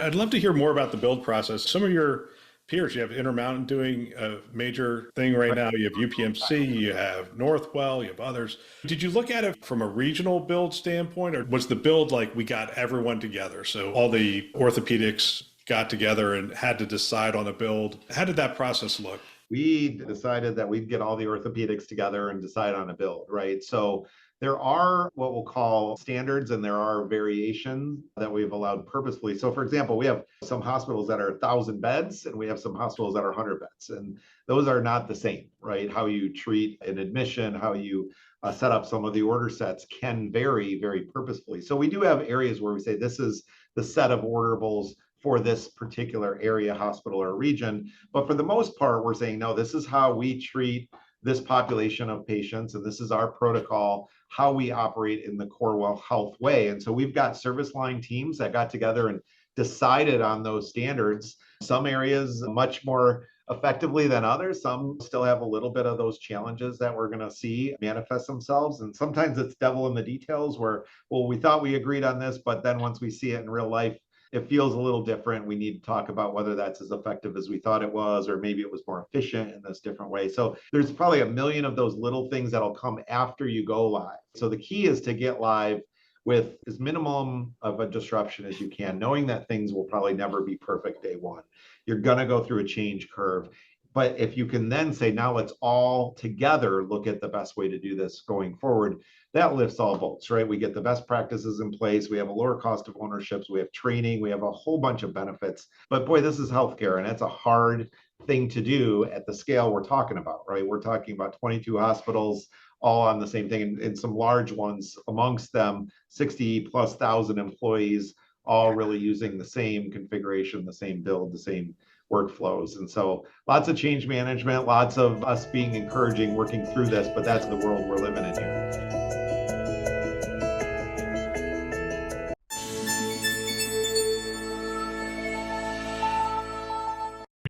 I'd love to hear more about the build process. Some of your peers, you have Intermountain doing a major thing right now. You have UPMC, you have Northwell, you have others. Did you look at it from a regional build standpoint, or was the build like we got everyone together? So all the orthopedics got together and had to decide on a build. How did that process look? We decided that we'd get all the orthopedics together and decide on a build, right? So there are what we'll call standards and there are variations that we've allowed purposefully. So, for example, we have some hospitals that are 1,000 beds and we have some hospitals that are 100 beds. And those are not the same, right? How you treat an admission, how you set up some of the order sets can vary very purposefully. So, we do have areas where we say this is the set of orderables for this particular area, hospital, or region. But for the most part, we're saying, no, this is how we treat this population of patients, and this is our protocol, how we operate in the Corewell Health way. And so we've got service line teams that got together and decided on those standards. Some areas much more effectively than others. Some still have a little bit of those challenges that we're going to see manifest themselves. And sometimes it's devil in the details where, well, we thought we agreed on this, but then once we see it in real life, it feels a little different. We need to talk about whether that's as effective as we thought it was, or maybe it was more efficient in this different way. So there's probably a million of those little things that'll come after you go live. So the key is to get live with as minimum of a disruption as you can, knowing that things will probably never be perfect day one. You're going to go through a change curve. But if you can then say, now let's all together look at the best way to do this going forward, that lifts all boats, right? We get the best practices in place. We have a lower cost of ownerships. We have training. We have a whole bunch of benefits. But boy, this is healthcare, and it's a hard thing to do at the scale we're talking about, right? We're talking about 22 hospitals all on the same thing, and some large ones amongst them, 60 plus thousand employees, all really using the same configuration, the same build, the same workflows. And so lots of change management, lots of us being encouraging, working through this, but that's the world we're living in here.